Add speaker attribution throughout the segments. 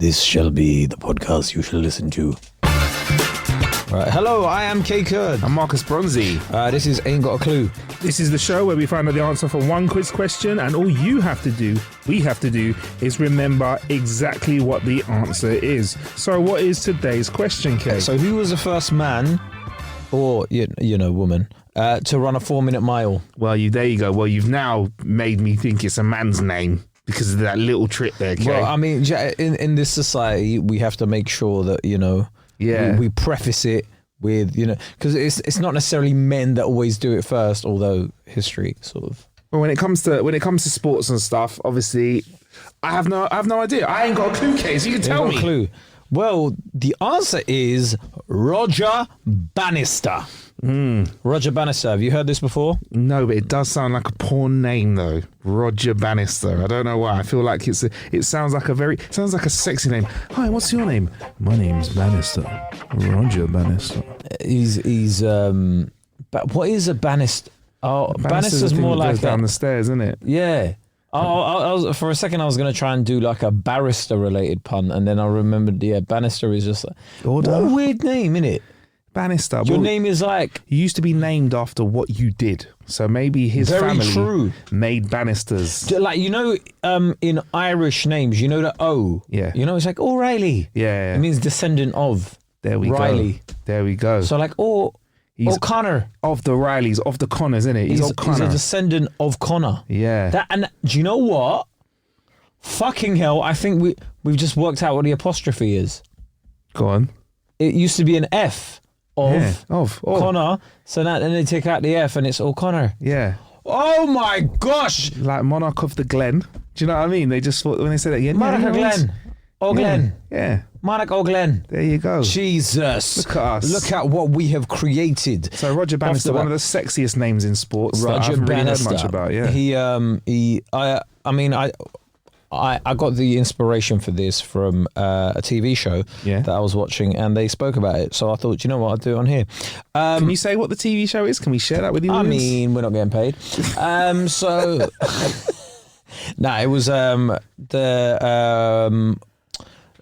Speaker 1: This shall be the podcast you shall listen to. Right. Hello, I am Kay Kurd.
Speaker 2: I'm Marcus Bronzy.
Speaker 1: This is Ain't Got a Clue.
Speaker 2: This is the show where we find out the answer for one quiz question, and all we have to do, is remember exactly what the answer is. So what is today's question, Kay?
Speaker 1: So who was the first man, or, woman, to run a 4-minute mile?
Speaker 2: Well, there you go. Well, you've now made me think it's a man's name because of that little trick there, Kay.
Speaker 1: Well, I mean, in this society, we have to make sure that, we preface it with, because it's not necessarily men that always do it first, although history sort of.
Speaker 2: Well, when it comes to sports and stuff, obviously, I have no idea. I ain't got a clue, Kay, so you can tell me.
Speaker 1: Clue. Well, the answer is Roger Bannister. Roger Bannister. Have you heard this before?
Speaker 2: No, but it does sound like a porn name, though. Roger Bannister. I don't know why. I feel like it sounds like a sexy name. Hi, what's your name? My name's Bannister. Roger Bannister.
Speaker 1: But what is a Bannister? Oh, Bannister's more like
Speaker 2: down the stairs, isn't it?
Speaker 1: Yeah. I was, for a second I was going to try and do like a barrister related pun, and then I remembered, Bannister is just like, what a weird name, innit?
Speaker 2: Bannister.
Speaker 1: Your name is like...
Speaker 2: You used to be named after what you did. So maybe his family made Bannisters.
Speaker 1: Like, in Irish names, the O.
Speaker 2: Yeah.
Speaker 1: It's like O'Reilly.
Speaker 2: Yeah.
Speaker 1: It means descendant of Riley.
Speaker 2: There we go.
Speaker 1: So like, O'Connor.
Speaker 2: Of the Rileys, of the Connors, isn't it? He's O'Connor.
Speaker 1: He's a descendant of Connor.
Speaker 2: Yeah.
Speaker 1: And do you know what? Fucking hell, I think we've just worked out what the apostrophe is.
Speaker 2: Go on.
Speaker 1: It used to be an F.
Speaker 2: Of
Speaker 1: Connor, so now then they take out the F and it's O'Connor.
Speaker 2: Yeah.
Speaker 1: Oh my gosh!
Speaker 2: Like Monarch of the Glen. Do you know what I mean? They just thought when they said it,
Speaker 1: Monarch of Glen. O'Glen.
Speaker 2: Yeah.
Speaker 1: Monarch O'Glen.
Speaker 2: There you go.
Speaker 1: Jesus.
Speaker 2: Look at us.
Speaker 1: Look at what we have created.
Speaker 2: So Roger Bannister, one of the sexiest names in sports.
Speaker 1: Roger
Speaker 2: that I haven't
Speaker 1: Bannister.
Speaker 2: Really heard much about.
Speaker 1: I got the inspiration for this from a TV show that I was watching, and they spoke about it. So I thought, I'll do it on here.
Speaker 2: Can you say what the TV show is? Can we share that with you?
Speaker 1: I mean, we're not getting paid. It was the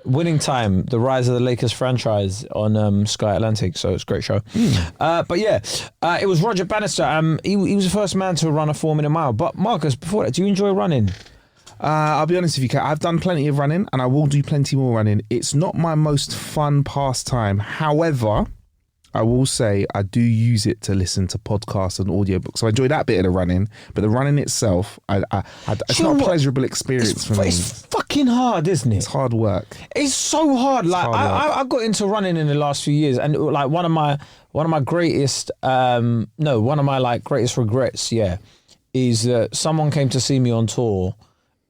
Speaker 1: Winning Time, the rise of the Lakers franchise on Sky Atlantic. So it's a great show. It was Roger Bannister. He was the first man to run a 4-minute mile. But Marcus, before that, do you enjoy running?
Speaker 2: I'll be honest with you, Kat, I've done plenty of running and I will do plenty more running. It's not my most fun pastime. However, I will say I do use it to listen to podcasts and audiobooks. So I enjoy that bit of the running, but the running itself, it's not a pleasurable experience for me.
Speaker 1: It's fucking hard, isn't it?
Speaker 2: It's hard work.
Speaker 1: It's so hard. I got into running in the last few years, and like one of my greatest greatest regrets, is that someone came to see me on tour.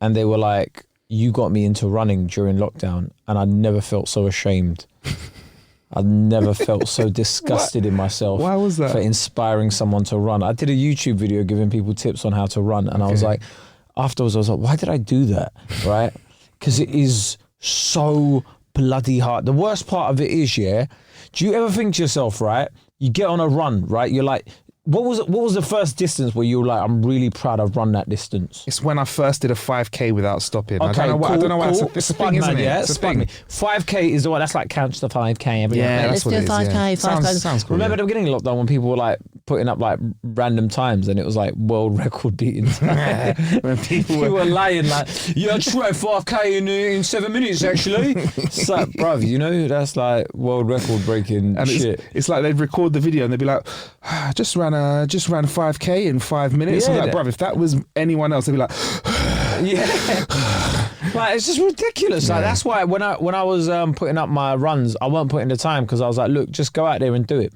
Speaker 1: And they were like, you got me into running during lockdown. And I never felt so ashamed. I never felt so disgusted in myself.
Speaker 2: Why was that?
Speaker 1: For inspiring someone to run. I did a YouTube video giving people tips on how to run. And I was like, afterwards, I was like, why did I do that? Right? Because it is so bloody hard. The worst part of it is, do you ever think to yourself, right? You get on a run, right? You're like... What was the first distance where you were like, I'm really proud I've run that distance?
Speaker 2: It's when I first did a 5K without stopping.
Speaker 1: Okay,
Speaker 2: I don't know why. It's a thing, isn't it?
Speaker 1: Yeah, spud me. 5K is the one that's like counts the 5K every
Speaker 2: day.
Speaker 1: Let's
Speaker 2: do
Speaker 1: 5K.
Speaker 2: Sounds cool.
Speaker 1: Remember at the beginning of lockdown when people were like putting up like random times and it was like world record beating time. When people were lying like, I tried 5K in 7 minutes actually. It's like, bruv, that's like world record breaking and shit.
Speaker 2: It's like they'd record the video and they'd be like, just ran a 5K in 5 minutes.
Speaker 1: Yeah,
Speaker 2: I'm like, bruv, if that was anyone else, they'd be like,
Speaker 1: like it's just ridiculous. Like that's why when I was putting up my runs, I weren't putting the time because I was like, look, just go out there and do it.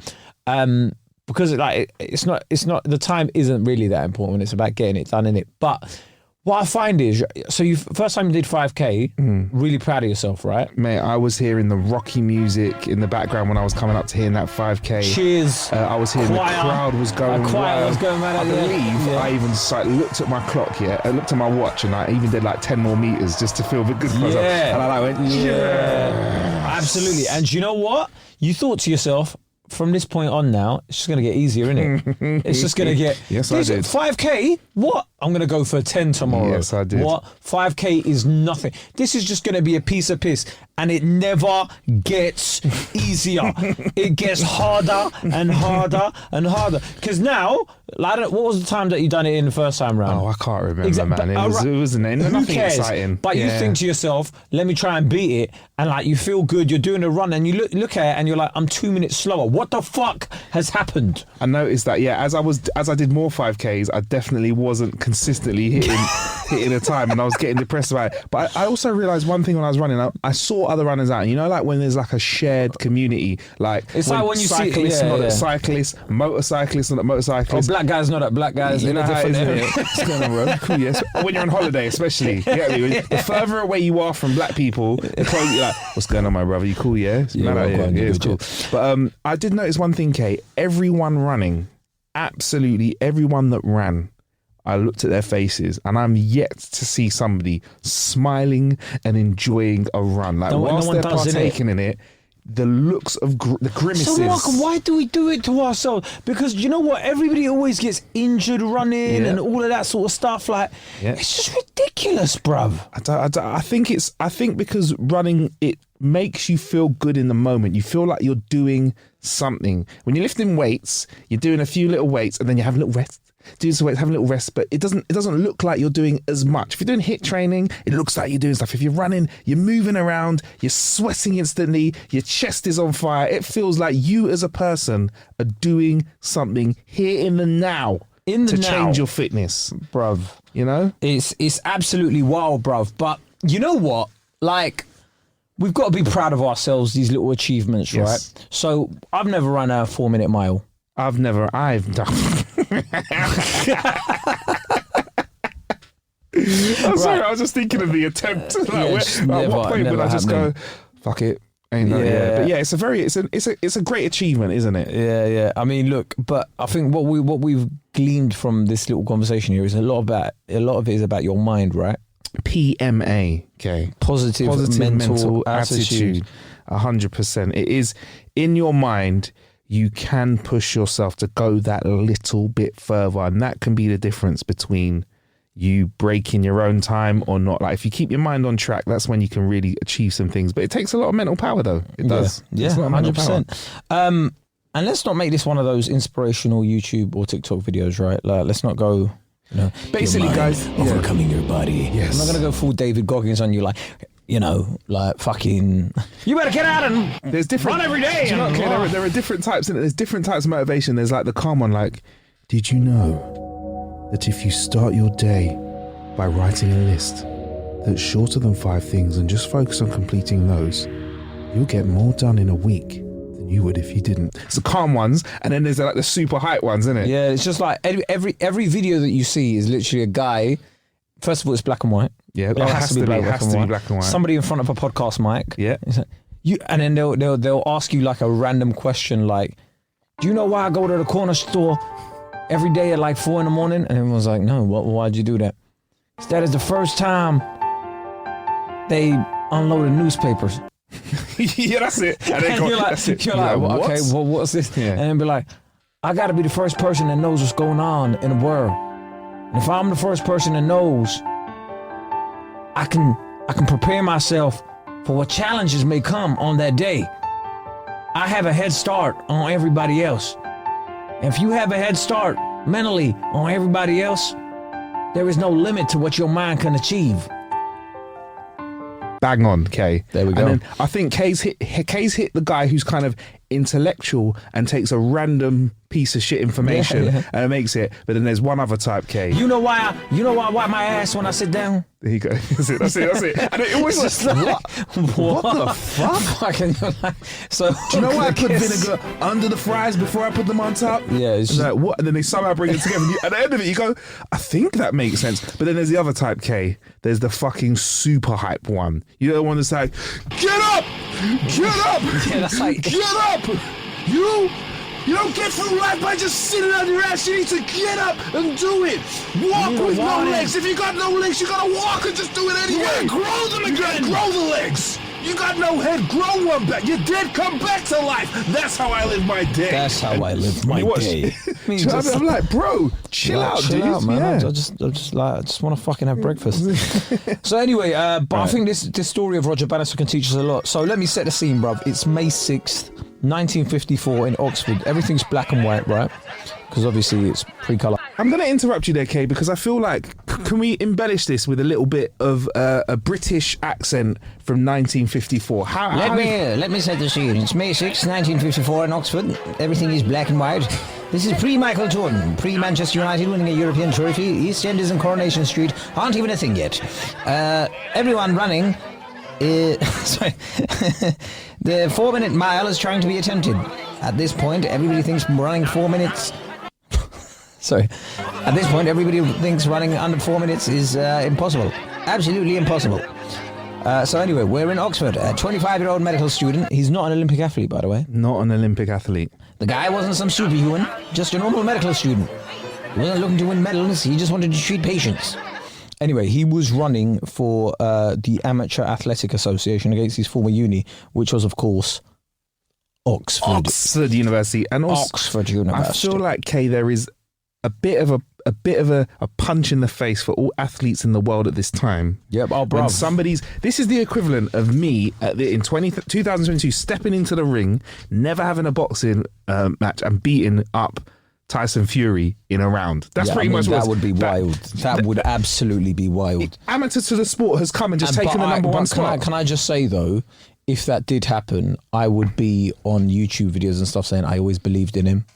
Speaker 1: Because it's not the time isn't really that important. It's about getting it done, innit? But what I find is, so you first time you did 5K, really proud of yourself, right?
Speaker 2: Mate, I was hearing the Rocky music in the background when I was coming up to hearing that 5K.
Speaker 1: Cheers.
Speaker 2: I was hearing
Speaker 1: choir.
Speaker 2: The crowd was going wild.
Speaker 1: I
Speaker 2: believe I even looked at my clock, I looked at my watch and I even did like 10 more meters just to feel a bit good for myself. And I went,
Speaker 1: absolutely. And you know what? You thought to yourself, from this point on now, it's just going to get easier, isn't it? It's just going to get...
Speaker 2: Yes, I did.
Speaker 1: 5K? What? I'm going to go for 10 tomorrow.
Speaker 2: Yes, I did.
Speaker 1: What? 5K is nothing. This is just going to be a piece of piss. And it never gets easier. It gets harder and harder and harder. Because now, like, what was the time that you done it in the first time round?
Speaker 2: Oh, I can't remember, man. It wasn't
Speaker 1: Who
Speaker 2: nothing
Speaker 1: cares?
Speaker 2: exciting.
Speaker 1: But you think to yourself, let me try and beat it. And like, you feel good. You're doing a run and you look at it and you're like, I'm 2 minutes slower. What the fuck has happened?
Speaker 2: I noticed that, yeah, as I did more 5Ks, I definitely wasn't consistently hitting a time, and I was getting depressed about it. But I also realised one thing when I was running, I saw other runners out. You know, like when there's like a shared community, like
Speaker 1: it's like when you see
Speaker 2: cyclists, motorcyclists not at motorcyclists.
Speaker 1: Black guys not at black guys.
Speaker 2: You know how it is, what's going on, bro? Cool, yes. When you're on holiday, especially. You get me? The further away you are from black people, the closer you're like, what's going on, my brother? You cool, yeah? It's cool. But I did notice one thing, Kate. Everyone running, absolutely everyone that ran, I looked at their faces and I'm yet to see somebody smiling and enjoying a run. Like, whilst they're partaking in it, the looks of the grimaces.
Speaker 1: So, Mark, why do we do it to ourselves? Because you know what? Everybody always gets injured running and all of that sort of stuff. Like, it's just ridiculous, bruv.
Speaker 2: I think because running, it makes you feel good in the moment. You feel like you're doing something. When you're lifting weights, you're doing a few little weights and then you have a little rest. Doing some weights, having a little rest, but it doesn't look like you're doing as much. If you're doing HIIT training, it looks like you're doing stuff. If you're running, you're moving around, you're sweating instantly, your chest is on fire. It feels like you as a person are doing something here in the now to change your fitness,
Speaker 1: bruv.
Speaker 2: You know,
Speaker 1: it's absolutely wild, bruv. But you know what? Like, we've got to be proud of ourselves. These little achievements, right? So I've never run a 4-minute mile.
Speaker 2: I've done. I'm sorry, I was just thinking of the attempt. At what point would I just go, fuck it? Ain't no, But yeah, it's a great achievement, isn't it?
Speaker 1: Yeah. I mean, look, but I think what we've gleaned from this little conversation here is a lot of it is about your mind, right?
Speaker 2: PMA, okay. Positive mental attitude. 100%. It is in your mind. You can push yourself to go that little bit further, and that can be the difference between you breaking your own time or not. Like, if you keep your mind on track, that's when you can really achieve some things. But it takes a lot of mental power, though. It does.
Speaker 1: Yeah, 100%. And let's not make this one of those inspirational YouTube or TikTok videos, right? Like, let's not go,
Speaker 2: basically, guys,
Speaker 1: overcoming your body.
Speaker 2: Yes.
Speaker 1: I'm not going to go full David Goggins on you, like, like fucking, you better get out and run every day.
Speaker 2: There are different types, and there's different types of motivation. There's like the calm one, like, did you know that if you start your day by writing a list that's shorter than 5 things and just focus on completing those, you'll get more done in a week than you would if you didn't. It's the calm ones, and then there's like the super hype ones, isn't it?
Speaker 1: Yeah, it's just like every video that you see is literally a guy. First of all, it's black and white.
Speaker 2: Yeah, it has to be black and white.
Speaker 1: Somebody in front of a podcast mic.
Speaker 2: Yeah.
Speaker 1: And then they'll ask you like a random question like, do you know why I go to the corner store every day at like 4 a.m? And everyone's like, no, why'd you do that? That is the first time they unloaded newspapers.
Speaker 2: Yeah, that's it. And
Speaker 1: you're like, well, okay, well, what's this? Yeah. And then be like, I got to be the first person that knows what's going on in the world. And if I'm the first person that knows, I can prepare myself for what challenges may come on that day. I have a head start on everybody else. And if you have a head start mentally on everybody else, there is no limit to what your mind can achieve.
Speaker 2: Bang on, Kay.
Speaker 1: There we go.
Speaker 2: And then I think Kay's hit the guy who's kind of intellectual and takes a random piece of shit information and makes it. But then there's one other type, Kay.
Speaker 1: You know why I wipe my ass when I sit down?
Speaker 2: There you go. That's it. And it always just like, what the fuck?
Speaker 1: So
Speaker 2: do you know why I put vinegar under the fries before I put them on top?
Speaker 1: Yeah. It's
Speaker 2: like, what? And then they somehow bring it together. At the end of it, you go, I think that makes sense. But then there's the other type, Kay. There's the fucking super hype one. You know the one that's like, get up! Get up!
Speaker 1: Yeah, that's like,
Speaker 2: get up! You don't get through life by just sitting on your ass. You need to get up and do it. Walk with no legs. If you got no legs, you gotta walk and just do it anyway.
Speaker 1: You gotta grow them again.
Speaker 2: You gotta grow the legs. You got no head, grow one back. You're dead, come back to life. That's how I live my day.
Speaker 1: That's how I live my day.
Speaker 2: I'm like, bro, chill out, dude.
Speaker 1: Chill out, man.
Speaker 2: Yeah.
Speaker 1: I just want to fucking have breakfast. So anyway, but I think this story of Roger Bannister can teach us a lot. So let me set the scene, bruv. It's May 6th, 1954 in Oxford. Everything's black and white, right? Because obviously it's pre-colour.
Speaker 2: I'm going to interrupt you there, Kay, because I feel like, can we embellish this with a little bit of a British accent from 1954?
Speaker 3: Let me set the scene. It's May 6, 1954 in Oxford. Everything is black and white. This is pre-Michael Jordan, pre-Manchester United winning a European trophy. EastEnders and Coronation Street aren't even a thing yet. Everyone running... sorry. The 4-minute mile is trying to be attempted. At this point, everybody thinks running 4 minutes... Sorry. At this point, everybody thinks running under 4 minutes is impossible. Absolutely impossible. So anyway, we're in Oxford. A 25-year-old medical student. He's not an Olympic athlete, by the way.
Speaker 2: Not an Olympic athlete.
Speaker 3: The guy wasn't some superhuman, just a normal medical student. He wasn't looking to win medals, he just wanted to treat patients.
Speaker 1: Anyway, he was running for the Amateur Athletic Association against his former uni, which was, of course,
Speaker 2: Oxford University. And also,
Speaker 1: Oxford University.
Speaker 2: I feel like, Kay, there is a bit of a punch in the face for all athletes in the world at this time.
Speaker 1: Yep,
Speaker 2: when this is the equivalent of me in 2022 stepping into the ring, never having a boxing match and beating up Tyson Fury in a round. That's pretty much what
Speaker 1: that would be wild. That would absolutely be wild.
Speaker 2: Amateur to the sport has come and just taken the number one spot.
Speaker 1: Can I just say though, if that did happen, I would be on YouTube videos and stuff saying I always believed in him.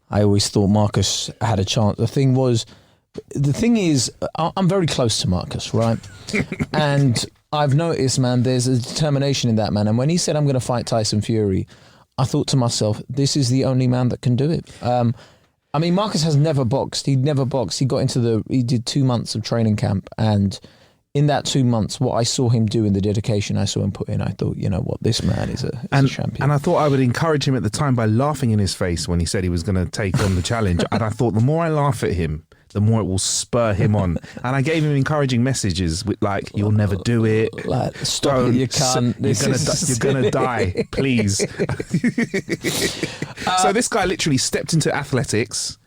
Speaker 1: I always thought Marcus had a chance. The thing is, I'm very close to Marcus, right? And I've noticed, man, there's a determination in that man. And when he said, I'm going to fight Tyson Fury, I thought to myself, this is the only man that can do it. I mean, Marcus has never boxed. He'd never boxed. He did 2 months of training camp. And in that 2 months, what I saw him do in the dedication I saw him put in, I thought, you know what, this man is a champion.
Speaker 2: And I thought I would encourage him at the time by laughing in his face when he said he was going to take on the challenge. And I thought the more I laugh at him, the more it will spur him on. And I gave him encouraging messages with like, you'll never do it.
Speaker 1: Like, stop it, you can't.
Speaker 2: You're going to die, please. So this guy literally stepped into athletics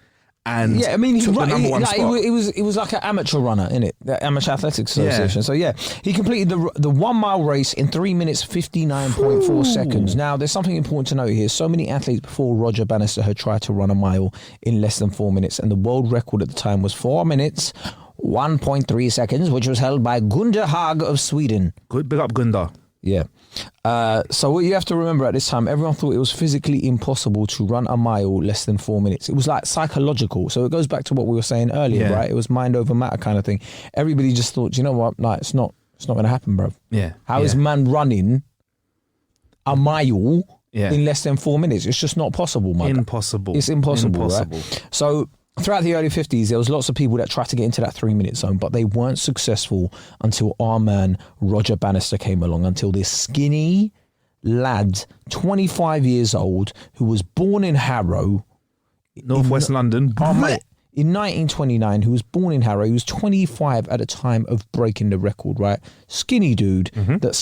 Speaker 2: and
Speaker 1: yeah, I mean,
Speaker 2: took the number one spot.
Speaker 1: He was like an amateur runner, innit? The Amateur Athletics Association. Yeah. So he completed the 1 mile race in 3 minutes 59.4 seconds. Now, there's something important to note here. So many athletes before Roger Bannister had tried to run a mile in less than 4 minutes, and the world record at the time was 4 minutes 1.3 seconds, which was held by Gunda Haag of Sweden.
Speaker 2: Good, big up Gunda.
Speaker 1: Yeah. So what you have to remember at this time, everyone thought it was physically impossible to run a mile less than 4 minutes. It was like psychological. So it goes back to what we were saying earlier, right? It was mind over matter kind of thing. Everybody just thought, you know what? No, it's not going to happen, bro.
Speaker 2: Yeah.
Speaker 1: How is man running a mile in less than 4 minutes? It's just not possible, man.
Speaker 2: Impossible.
Speaker 1: It's impossible. Right? So throughout the early 50s, there was lots of people that tried to get into that 3 minute zone, but they weren't successful until our man Roger Bannister came along, until this skinny lad, 25 years old, who was born in Harrow.
Speaker 2: Northwest London.
Speaker 1: In 1929, who was born in Harrow. He was 25 at the time of breaking the record, right? Skinny dude that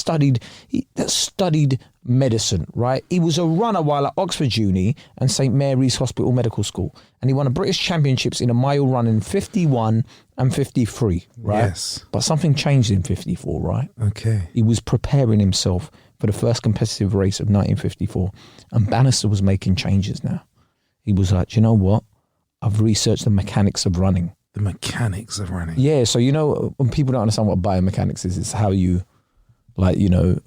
Speaker 1: studied medicine, right? He was a runner while at Oxford Uni and St Mary's Hospital Medical School. And he won a British Championships in a mile run in 51 and 53, right?
Speaker 2: Yes.
Speaker 1: But something changed in 54, right?
Speaker 2: Okay.
Speaker 1: He was preparing himself for the first competitive race of 1954. And Bannister was making changes now. He was like, you know what? I've researched the mechanics of running.
Speaker 2: The mechanics of running.
Speaker 1: Yeah, so you know, when people don't understand what biomechanics is, it's how you, like, you know,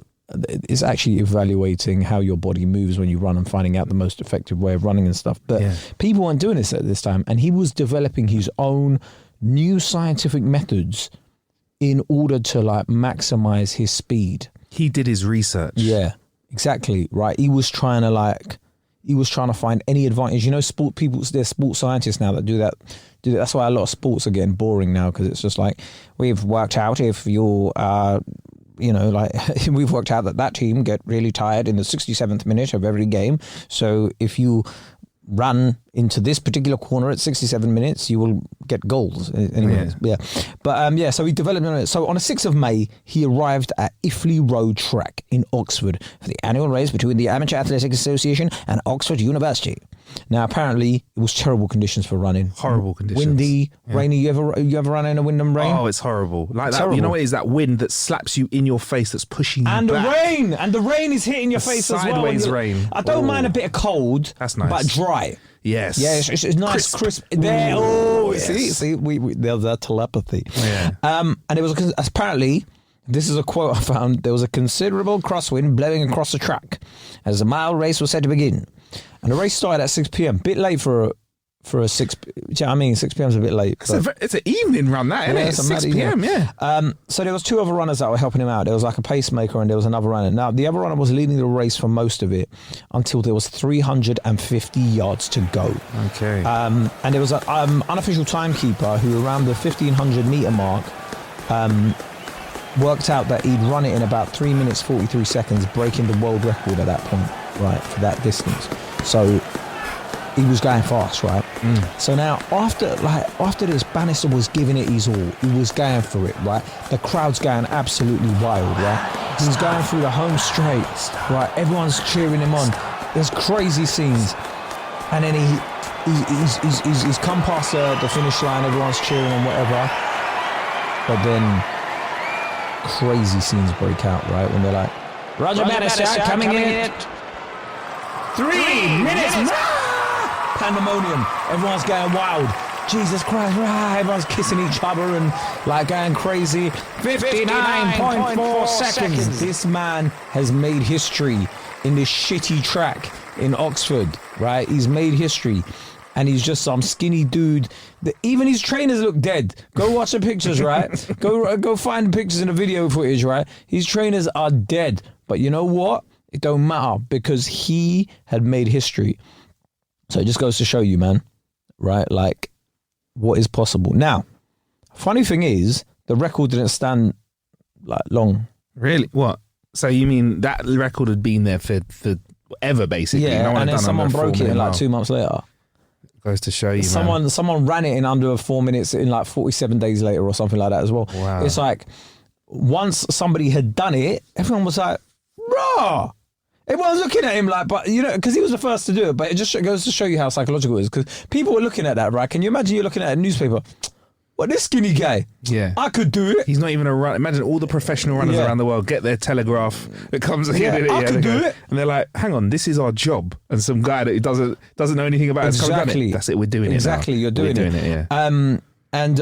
Speaker 1: it's actually evaluating how your body moves when you run and finding out the most effective way of running and stuff. But people weren't doing this at this time. And he was developing his own new scientific methods in order to, like, maximize his speed.
Speaker 2: He did his research.
Speaker 1: Yeah, exactly, right? He was trying to find any advantage. You know, there's sports scientists now that do that. That's why a lot of sports are getting boring now, because it's just like, we've worked out if you you know, like, we've worked out that team get really tired in the 67th minute of every game. So if you run into this particular corner at 67 minutes, you will get goals. Anyways, yeah. But so he developed on it. So on the 6th of May, he arrived at Iffley Road Track in Oxford for the annual race between the Amateur Athletic Association and Oxford University. Now, apparently, it was terrible conditions for running.
Speaker 2: Horrible conditions.
Speaker 1: Windy, rainy. You ever run in a wind and rain?
Speaker 2: Oh, it's horrible. Like that.
Speaker 1: Terrible.
Speaker 2: You know what it is? That wind that slaps you in your face, that's pushing you
Speaker 1: and
Speaker 2: back.
Speaker 1: the rain is hitting your face as well.
Speaker 2: Sideways rain.
Speaker 1: I don't mind a bit of cold.
Speaker 2: That's nice.
Speaker 1: But dry.
Speaker 2: Yes.
Speaker 1: Yeah, it's nice, crisp. There. Oh,
Speaker 2: yes.
Speaker 1: see, we there's that telepathy.
Speaker 2: Yeah.
Speaker 1: And it was apparently, this is a quote I found, there was a considerable crosswind blowing across the track as the mile race was set to begin. And the race started at 6 p.m. Bit late for a 6. Do you know what I mean? 6 p.m. is a bit late.
Speaker 2: It's an evening run, that, isn't it?
Speaker 1: It's
Speaker 2: 6 p.m. Yeah.
Speaker 1: So there was 2 other runners that were helping him out. There was like a pacemaker and there was another runner. Now the other runner was leading the race for most of it until there was 350 yards to go.
Speaker 2: Okay.
Speaker 1: And there was an unofficial timekeeper who around the 1500 meter mark worked out that he'd run it in about 3 minutes 43 seconds, breaking the world record at that point, right, for that distance. So he was going fast, right? So now after this, Bannister was giving it his all. He was going for it, right? The crowd's going absolutely wild, right? He's going through the home straight, right? Everyone's cheering him on. There's crazy scenes, and then he's come past the finish line. Everyone's cheering and whatever, but then crazy scenes break out, right? When they're like, Roger Bannister coming in. 3 minutes. Pandemonium. Everyone's going wild. Jesus Christ. Everyone's kissing each other and like going crazy. 59.4 seconds. This man has made history in this shitty track in Oxford, right? He's made history. And he's just some skinny dude. Even his trainers look dead. Go watch the pictures, right? Go find the pictures in the video footage, right? His trainers are dead. But you know what? It don't matter because he had made history. So it just goes to show you, man, right? Like, what is possible. Now, funny thing is, the record didn't stand like long.
Speaker 2: Really? What? So you mean that record had been there for ever, basically?
Speaker 1: Yeah,
Speaker 2: no one
Speaker 1: and then someone broke it in like 2 months later.
Speaker 2: Goes to show you,
Speaker 1: Someone ran it in under 4 minutes in like 47 days later or something like that as well.
Speaker 2: Wow.
Speaker 1: It's like, once somebody had done it, everyone was like, raw. Everyone's looking at him like, but you know, because he was the first to do it, but it just goes to show you how psychological it is. Because people were looking at that, right? Can you imagine you're looking at a newspaper? What, this skinny guy?
Speaker 2: Yeah.
Speaker 1: I could do it.
Speaker 2: He's not even a run. Imagine all the professional runners around the world get their telegraph. It comes in.
Speaker 1: I could do it.
Speaker 2: And they're like, hang on, this is our job. And some guy that doesn't know anything about it.
Speaker 1: Exactly.
Speaker 2: That's it. We're doing it now.
Speaker 1: Exactly. You're doing it.
Speaker 2: Yeah.
Speaker 1: And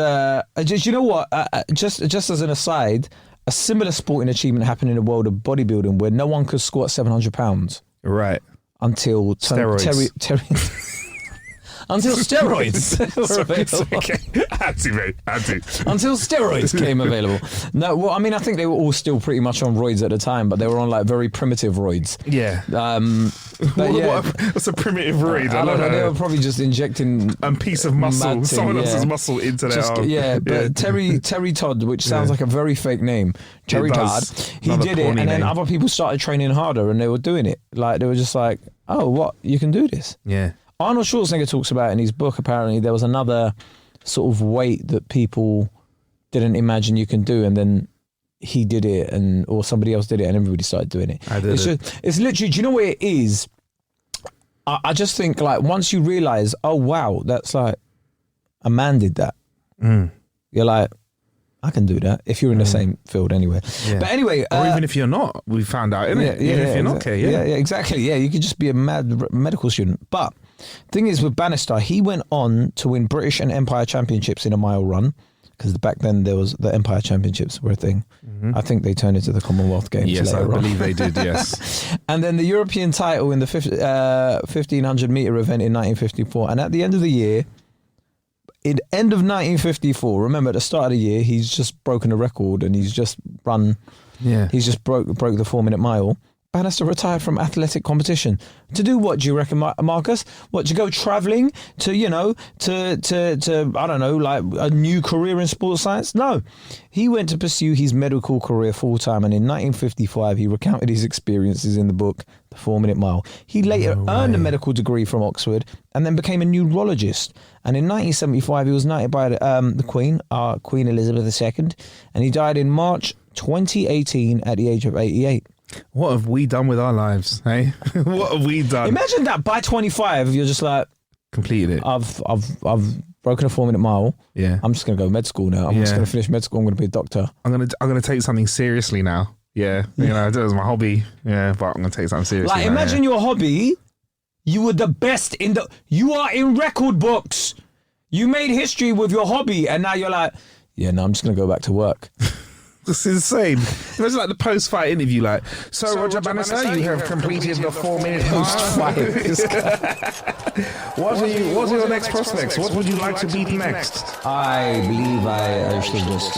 Speaker 1: just, you know what? Just as an aside, a similar sporting achievement happened in the world of bodybuilding where no one could squat 700 pounds.
Speaker 2: Right.
Speaker 1: Until
Speaker 2: steroids.
Speaker 1: Until steroids were available.
Speaker 2: Okay. Had to.
Speaker 1: Until steroids came available. No, well, I mean, I think they were all still pretty much on roids at the time, but they were on like very primitive roids.
Speaker 2: Yeah. What's a primitive roid?
Speaker 1: I don't know. They were probably just injecting
Speaker 2: a piece of muscle, someone else's muscle into their arm.
Speaker 1: Yeah, but Terry Todd, which sounds like a very fake name, Terry Todd, he did it, and then other people started training harder, and they were doing it. Like they were just like, oh, what? You can do this?
Speaker 2: Yeah.
Speaker 1: Arnold Schwarzenegger talks about in his book, apparently, there was another sort of weight that people didn't imagine you can do, and then he did it, or somebody else did it, and everybody started doing it. It's literally, do you know what it is? I just think, like, once you realise, oh, wow, that's like, a man did that. You're like, I can do that, if you're in the same field anyway. Yeah. But anyway...
Speaker 2: or even if you're not, we found out, isn't it? Even if you're not, okay,
Speaker 1: yeah, exactly. Yeah, you could just be a mad medical student. But thing is, with Bannister, he went on to win British and Empire Championships in a mile run, because back then there was the Empire Championships were a thing. I think they turned into the Commonwealth Games.
Speaker 2: Yes,
Speaker 1: later
Speaker 2: I believe they did, yes.
Speaker 1: And then the European title in the 1500 metre event in 1954. And at the end of the year, end of 1954, remember at the start of the year, he's just broken a record and he's just run, he's just broke the 4 minute mile. Bannister retired from athletic competition. To do what, do you reckon, Marcus? What, to go travelling to, to I don't know, like a new career in sports science? No. He went to pursue his medical career full-time, and in 1955, he recounted his experiences in the book, The 4-Minute Mile. He later earned a medical degree from Oxford and then became a neurologist. And in 1975, he was knighted by the Queen, Queen Elizabeth II, and he died in March 2018 at the age of 88.
Speaker 2: What have we done with our lives, hey? What have we done?
Speaker 1: Imagine that by 25, you're just like,
Speaker 2: completed it.
Speaker 1: I've broken a 4-minute mile.
Speaker 2: Yeah.
Speaker 1: I'm just going to go med school now. I'm just going to finish med school. I'm going to be a doctor.
Speaker 2: I'm gonna take something seriously now. Yeah. That was my hobby. Yeah, but I'm going to take something seriously.
Speaker 1: Like, imagine your hobby. You were the best you are in record books. You made history with your hobby, and now you're like, I'm just going to go back to work.
Speaker 2: It's insane. It was like the post-fight interview, like, so Roger Bannister, you have completed the 4-minute
Speaker 1: Post-fight.
Speaker 2: What are your next prospects? What would you like to be next?
Speaker 3: I believe I should just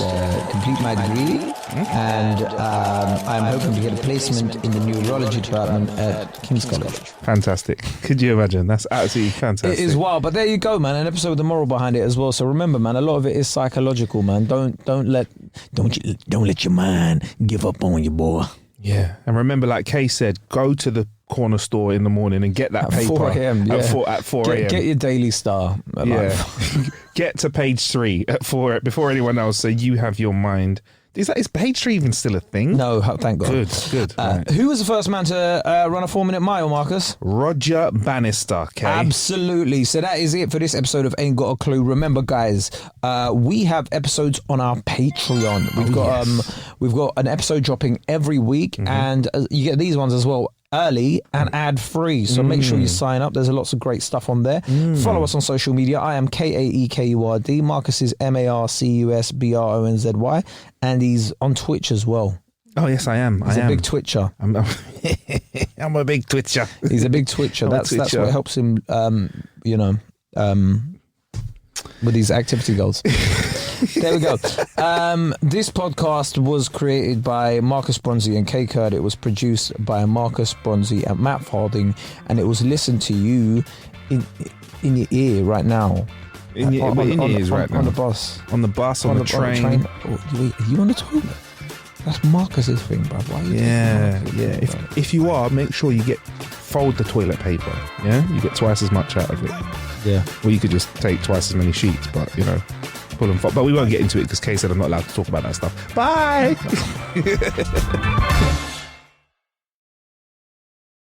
Speaker 3: complete my degree, and I'm hoping to get a placement in the neurology department at King's College.
Speaker 2: Fantastic. Could you imagine? That's absolutely fantastic.
Speaker 1: It is wild, but there you go, man. An episode with the moral behind it as well. So remember, man, a lot of it is psychological, man. Don't let your mind give up on you, boy.
Speaker 2: Yeah, and remember, like Kay said, go to the corner store in the morning and get that
Speaker 1: At
Speaker 2: paper
Speaker 1: 4 a.m.
Speaker 2: at 4 a.m.
Speaker 1: Get your Daily Star.
Speaker 2: Yeah, get to page 3 at 4 before anyone else, so you have your mind. Is page 3 even still a thing?
Speaker 1: No, thank God.
Speaker 2: Good. Right.
Speaker 1: Who was the first man to run a 4-minute mile, Marcus?
Speaker 2: Roger Bannister, Kay.
Speaker 1: Absolutely. So that is it for this episode of Ain't Got a Clue. Remember, guys, we have episodes on our Patreon. We've got an episode dropping every week, and you get these ones as well, early and ad-free. So make sure you sign up. There's lots of great stuff on there. Follow us on social media. I am KAEKURD. Marcus is MARCUSBRONZY. And he's on Twitch as well.
Speaker 2: Oh, yes, I am.
Speaker 1: He's a big Twitcher.
Speaker 2: I'm a big Twitcher.
Speaker 1: He's a big Twitcher. That's what helps him, with these activity goals. There we go. This podcast was created by Marcus Bronzy and Kay Kurd. It was produced by Marcus Bronzy and Matt Farding, and it was listened to you in your ear right now.
Speaker 2: In your ears right now.
Speaker 1: On the bus.
Speaker 2: On the bus, on the train.
Speaker 1: Oh, wait, are you on the toilet? That's Marcus's thing, bruv. Why are you
Speaker 2: If you are, make sure you fold the toilet paper. Yeah? You get twice as much out of it.
Speaker 1: Yeah.
Speaker 2: Or you could just take twice as many sheets, but, pull them. But we won't get into it because Kay said I'm not allowed to talk about that stuff. Bye!